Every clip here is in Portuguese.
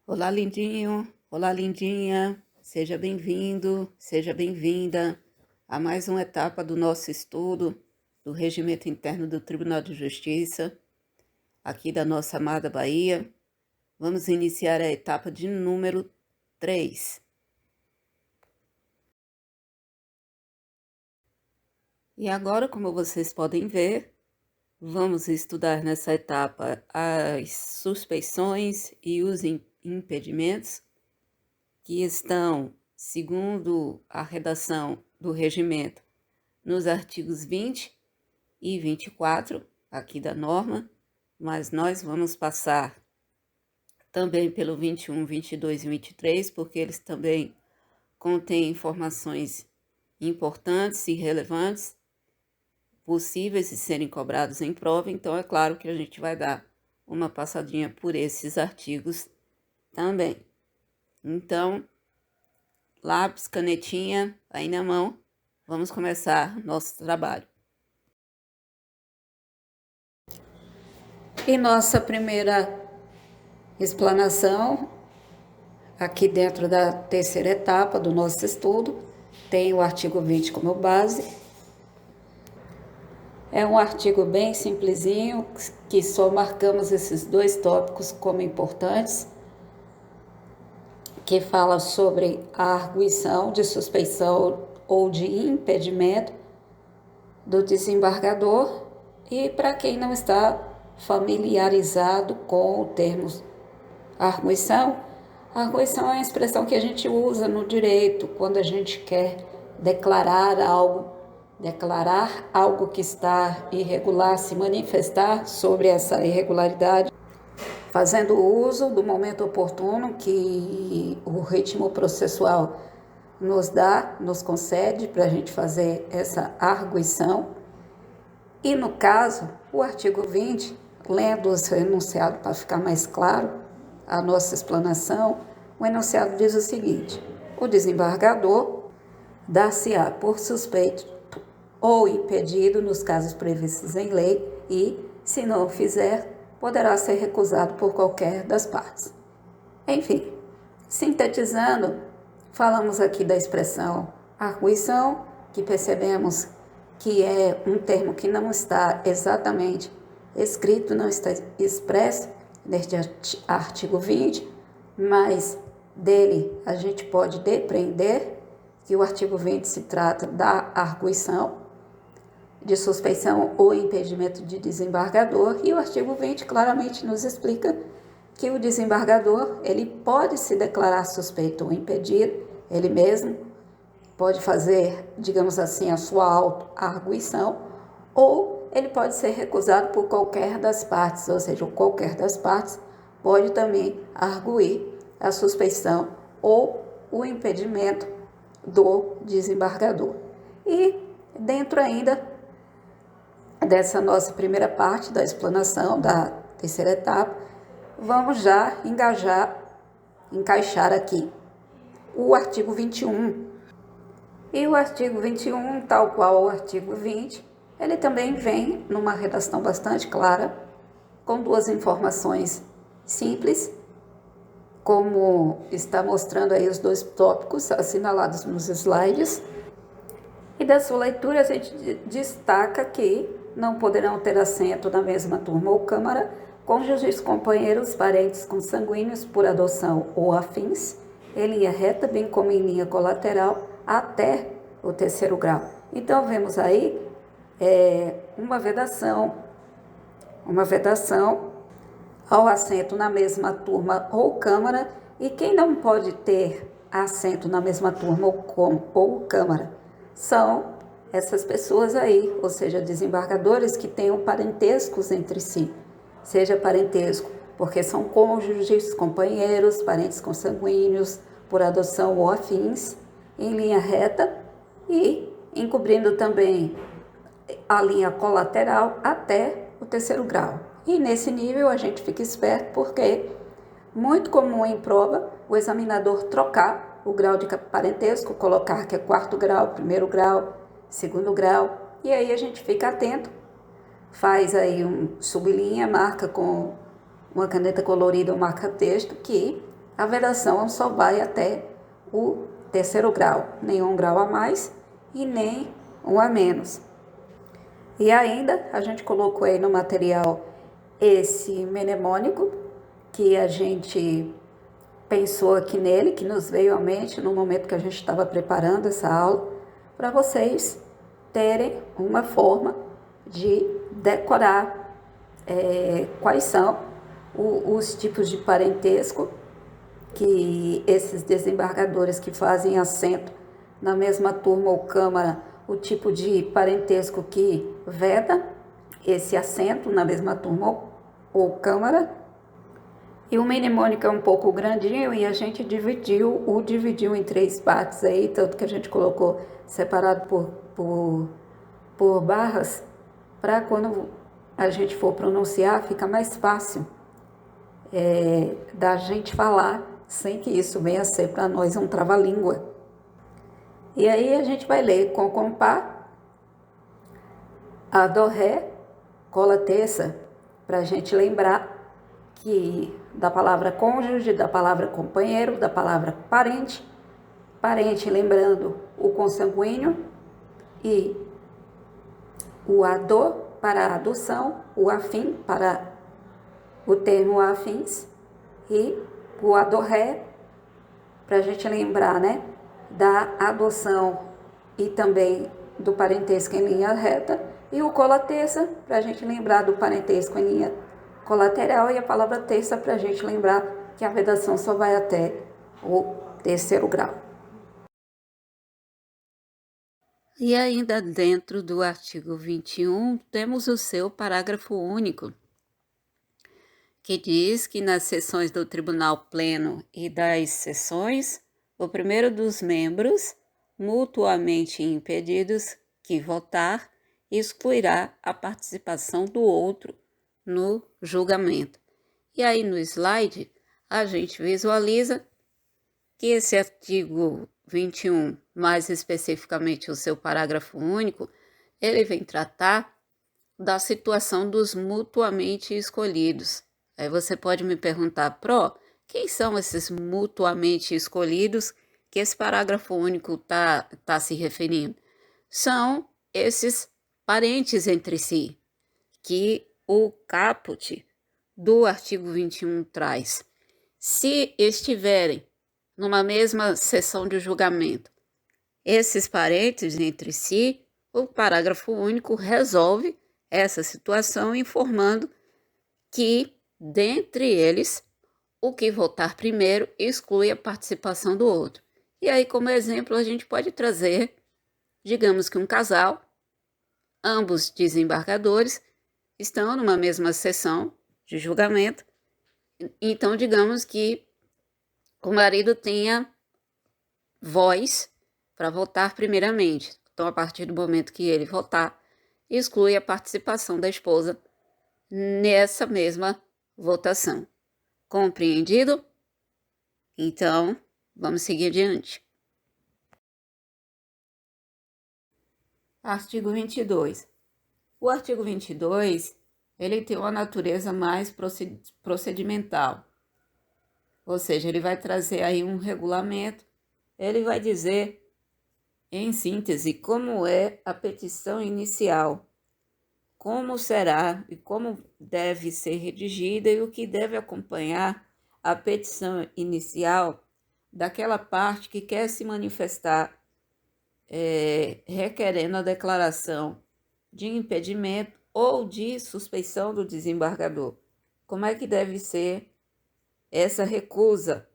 Olá, lindinho! Olá, lindinha! Seja bem-vindo, seja bem-vinda a mais uma etapa do nosso estudo do Regimento Interno do Tribunal de Justiça, aqui da nossa amada Bahia. Vamos iniciar a etapa de número 3. E agora, como vocês podem ver, vamos estudar nessa etapa as suspeições e os impedimentos que estão, segundo a redação do regimento, nos artigos 20 e 24, aqui da norma, mas nós vamos passar também pelo 21, 22 e 23, porque eles também contêm informações importantes e relevantes, possíveis de serem cobrados em prova, então é claro que a gente vai dar uma passadinha por esses artigos também. Então, lápis, canetinha aí na mão, vamos começar nosso trabalho. E nossa primeira explanação, aqui dentro da terceira etapa do nosso estudo, tem o artigo 20 como base. É um artigo bem simplesinho, que só marcamos esses dois tópicos como importantes, que fala sobre a arguição de suspeição ou de impedimento do desembargador. E para quem não está familiarizado com o termo arguição, a arguição é uma expressão que a gente usa no direito quando a gente quer declarar algo que está irregular, se manifestar sobre essa irregularidade, fazendo uso do momento oportuno que o ritmo processual nos concede para a gente fazer essa arguição. E no caso, o artigo 20, lendo o seu enunciado para ficar mais claro a nossa explanação, o enunciado diz o seguinte: o desembargador dar-se-á por suspeito ou impedido nos casos previstos em lei e, se não o fizer, poderá ser recusado por qualquer das partes. Enfim, sintetizando, falamos aqui da expressão arguição, que percebemos que é um termo que não está exatamente escrito, não está expresso neste artigo 20, mas dele a gente pode depreender que o artigo 20 se trata da arguição de suspeição ou impedimento de desembargador, e o artigo 20 claramente nos explica que o desembargador ele pode se declarar suspeito ou impedido, ele mesmo pode fazer, digamos assim, a sua auto-arguição, ou ele pode ser recusado por qualquer das partes, ou seja, qualquer das partes pode também arguir a suspeição ou o impedimento do desembargador. E dentro ainda dessa nossa primeira parte da explanação da terceira etapa, vamos já encaixar aqui o artigo 21. E o artigo 21, tal qual o artigo 20, ele também vem numa redação bastante clara, com duas informações simples, como está mostrando aí os dois tópicos assinalados nos slides. E da sua leitura a gente destaca que não poderão ter assento na mesma turma ou câmara cônjuges, companheiros, parentes consanguíneos por adoção ou afins, em linha reta, bem como em linha colateral, até o terceiro grau. Então, vemos aí uma vedação ao assento na mesma turma ou câmara, e quem não pode ter assento na mesma turma ou câmara são essas pessoas aí, ou seja, desembargadores que tenham parentescos entre si, seja parentesco porque são cônjuges, companheiros, parentes consanguíneos, por adoção ou afins, em linha reta e encobrindo também a linha colateral até o terceiro grau. E nesse nível a gente fica esperto porque muito comum em prova o examinador trocar o grau de parentesco, colocar que é quarto grau, primeiro grau, segundo grau, e aí a gente fica atento, faz aí sublinha, marca com uma caneta colorida ou marca-texto que a vedação só vai até o terceiro grau, nem um grau a mais e nem um a menos. E ainda a gente colocou aí no material esse mnemônico que a gente pensou aqui nele, que nos veio à mente no momento que a gente estava preparando essa aula, para vocês terem uma forma de decorar quais são os tipos de parentesco que esses desembargadores que fazem assento na mesma turma ou câmara, o tipo de parentesco que veda esse assento na mesma turma ou câmara. E o mnemônico é um pouco grandinho e a gente dividiu em 3 partes aí, tanto que a gente colocou separado por barras, para quando a gente for pronunciar, fica mais fácil da gente falar, sem que isso venha a ser para nós um trava-língua. E aí a gente vai ler com compá, a dó ré, cola terça, para a gente lembrar que da palavra cônjuge, da palavra companheiro, da palavra parente, parente lembrando o consanguíneo e o ador para a adoção, o afim para o termo afins e o adorré para a gente lembrar, né, da adoção e também do parentesco em linha reta, e o cola terça para a gente lembrar do parentesco em linha colateral, e a palavra terça para a gente lembrar que a vedação só vai até o terceiro grau. E ainda dentro do artigo 21, temos o seu parágrafo único, que diz que nas sessões do Tribunal Pleno e das sessões, o primeiro dos membros, mutuamente impedidos que votar, excluirá a participação do outro no julgamento. E aí no slide, a gente visualiza que esse artigo 21, mais especificamente o seu parágrafo único, ele vem tratar da situação dos mutuamente escolhidos. Aí você pode me perguntar, quem são esses mutuamente escolhidos que esse parágrafo único está se referindo? São esses parentes entre si, que o caput do artigo 21 traz. Se estiverem numa mesma sessão de julgamento, esses parentes entre si, o parágrafo único resolve essa situação informando que, dentre eles, o que votar primeiro exclui a participação do outro. E aí, como exemplo, a gente pode trazer, digamos que um casal, ambos desembargadores, estão numa mesma sessão de julgamento, então digamos que o marido tenha voz para votar primeiramente. Então, a partir do momento que ele votar, exclui a participação da esposa nessa mesma votação. Compreendido? Então, vamos seguir adiante. Artigo 22. O artigo 22, ele tem uma natureza mais procedimental. Ou seja, ele vai trazer aí um regulamento, ele vai dizer, em síntese, como é a petição inicial, como será e como deve ser redigida e o que deve acompanhar a petição inicial daquela parte que quer se manifestar requerendo a declaração de impedimento ou de suspeição do desembargador. Como é que deve ser essa recusa?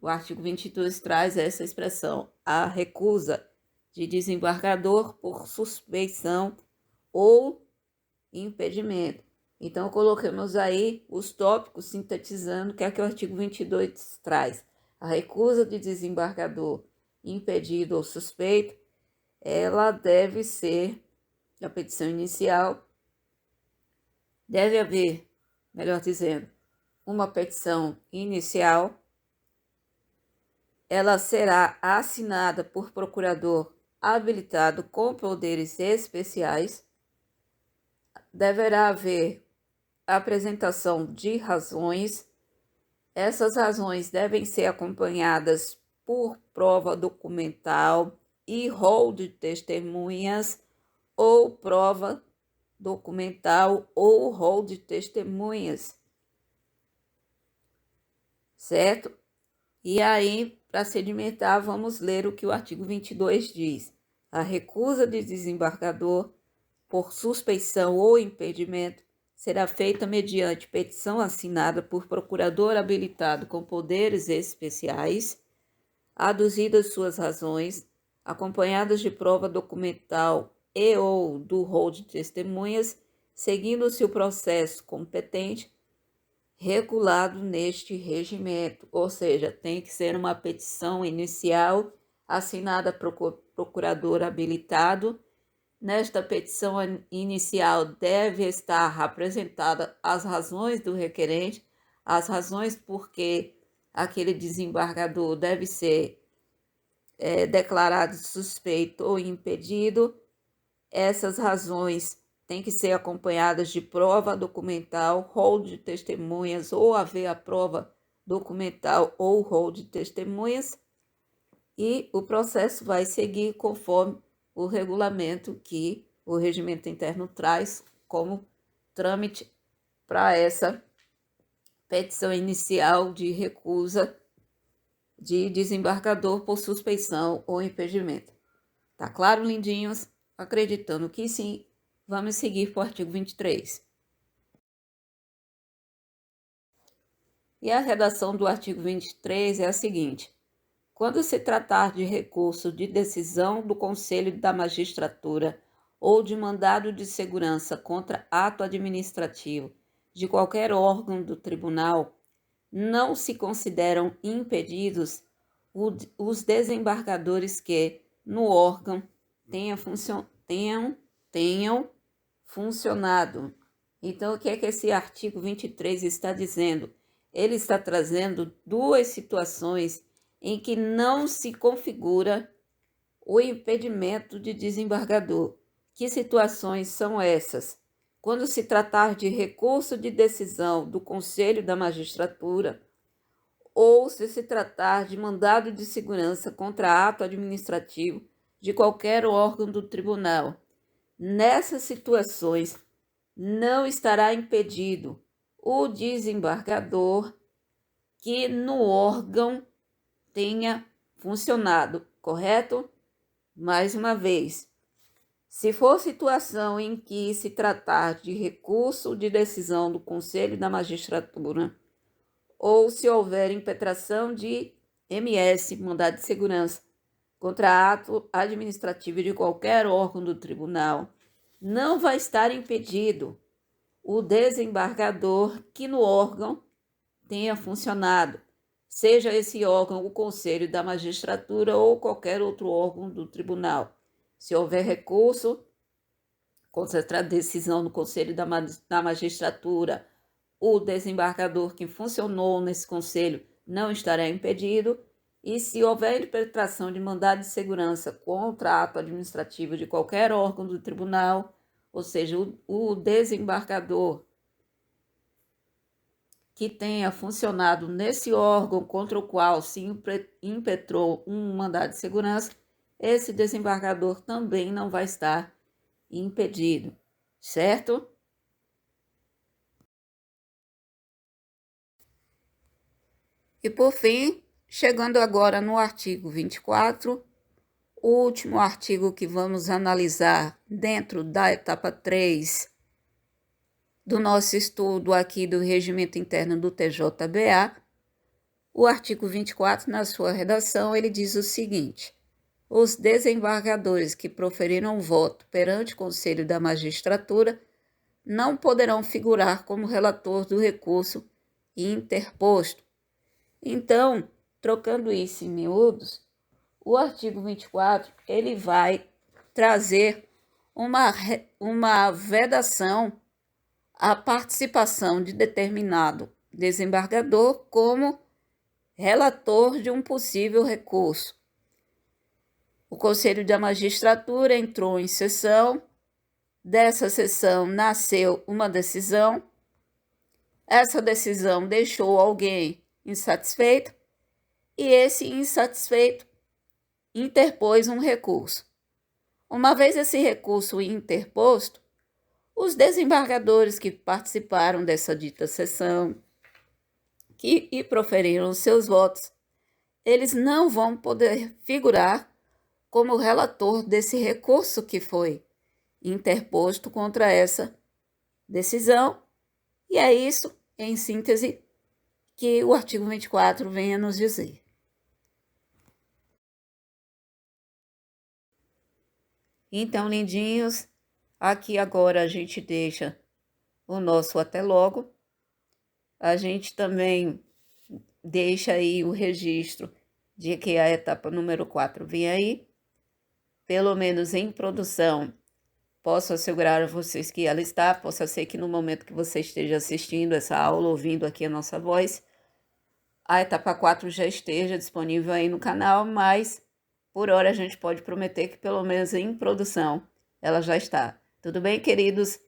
O artigo 22 traz essa expressão, a recusa de desembargador por suspeição ou impedimento. Então, colocamos aí os tópicos sintetizando o que é que o artigo 22 traz. A recusa de desembargador impedido ou suspeito, ela deve ser, a petição inicial, deve haver, melhor dizendo, uma petição inicial, ela será assinada por procurador habilitado com poderes especiais, deverá haver a apresentação de razões, Essas razões devem ser acompanhadas por prova documental e rol de testemunhas ou prova documental ou rol de testemunhas, certo? E aí, para sedimentar, vamos ler o que o artigo 22 diz. A recusa de desembargador por suspeição ou impedimento será feita mediante petição assinada por procurador habilitado com poderes especiais, aduzidas suas razões, acompanhadas de prova documental e ou do rol de testemunhas, seguindo-se o processo competente regulado neste regimento, ou seja, tem que ser uma petição inicial assinada por procurador habilitado. Nesta petição inicial deve estar apresentada as razões do requerente, as razões por que aquele desembargador deve ser declarado suspeito ou impedido. Essas razões têm que ser acompanhadas de prova documental, rol de testemunhas, ou haver a prova documental ou rol de testemunhas, e o processo vai seguir conforme o regulamento que o regimento interno traz como trâmite para essa petição inicial de recusa de desembargador por suspeição ou impedimento. Tá claro, lindinhos? Acreditando que sim, vamos seguir para o artigo 23. E a redação do artigo 23 é a seguinte: quando se tratar de recurso de decisão do Conselho da Magistratura ou de mandado de segurança contra ato administrativo de qualquer órgão do tribunal, não se consideram impedidos os desembargadores que, no órgão, tenham funcionado. Então, o que é que esse artigo 23 está dizendo? Ele está trazendo duas situações em que não se configura o impedimento de desembargador. Que situações são essas? Quando se tratar de recurso de decisão do Conselho da Magistratura, ou se tratar de mandado de segurança contra ato administrativo de qualquer órgão do tribunal. Nessas situações, não estará impedido o desembargador que no órgão tenha funcionado, correto? Mais uma vez, se for situação em que se tratar de recurso de decisão do Conselho da Magistratura, ou se houver impetração de MS, mandado de segurança, contra ato administrativo de qualquer órgão do tribunal, não vai estar impedido o desembargador que no órgão tenha funcionado, seja esse órgão o Conselho da Magistratura ou qualquer outro órgão do tribunal. Se houver recurso contra a decisão do Conselho da Magistratura, o desembargador que funcionou nesse conselho não estará impedido, e se houver impetração de mandado de segurança contra ato administrativo de qualquer órgão do tribunal, ou seja, o desembargador que tenha funcionado nesse órgão contra o qual se impetrou um mandado de segurança, esse desembargador também não vai estar impedido, certo? E por fim, chegando agora no artigo 24, o último artigo que vamos analisar dentro da etapa 3 do nosso estudo aqui do Regimento Interno do TJBA, o artigo 24, na sua redação, ele diz o seguinte: os desembargadores que proferiram voto perante o Conselho da Magistratura não poderão figurar como relator do recurso interposto. Então, trocando isso em miúdos, o artigo 24 ele vai trazer uma vedação à participação de determinado desembargador como relator de um possível recurso. O Conselho da Magistratura entrou em sessão, dessa sessão nasceu uma decisão, essa decisão deixou alguém insatisfeito, e esse insatisfeito interpôs um recurso. Uma vez esse recurso interposto, os desembargadores que participaram dessa dita sessão e proferiram os seus votos, eles não vão poder figurar como relator desse recurso que foi interposto contra essa decisão. E é isso, em síntese, que o artigo 24 vem a nos dizer. Então, lindinhos, aqui agora a gente deixa o nosso até logo. A gente também deixa aí o registro de que a etapa número 4 vem aí, pelo menos em produção. Posso assegurar a vocês que ela está, possa ser que no momento que você esteja assistindo essa aula, ouvindo aqui a nossa voz, a etapa 4 já esteja disponível aí no canal, mas por hora a gente pode prometer que pelo menos em produção ela já está. Tudo bem, queridos?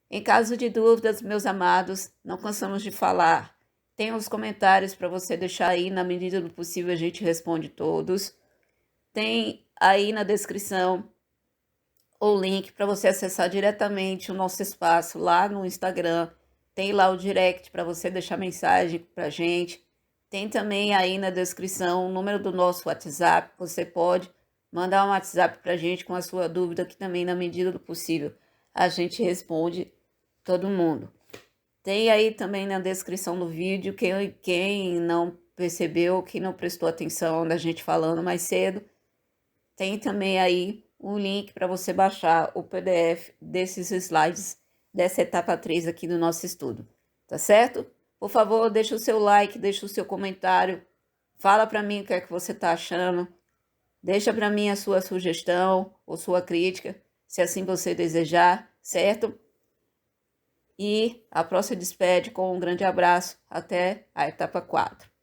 Em caso de dúvidas, meus amados, não cansamos de falar. Tem os comentários para você deixar aí, na medida do possível a gente responde todos. Tem aí na descrição o link para você acessar diretamente o nosso espaço lá no Instagram. Tem lá o direct para você deixar mensagem para a gente. Tem também aí na descrição o número do nosso WhatsApp. Você pode mandar um WhatsApp para a gente com a sua dúvida, que também, na medida do possível, a gente responde todo mundo. Tem aí também na descrição do vídeo, quem não percebeu, quem não prestou atenção da gente falando mais cedo, tem também aí um link para você baixar o PDF desses slides dessa etapa 3 aqui do nosso estudo, tá certo? Por favor, deixa o seu like, deixa o seu comentário, fala para mim o que é que você está achando, deixa para mim a sua sugestão ou sua crítica, se assim você desejar, certo? E a próxima despede com um grande abraço, até a etapa 4.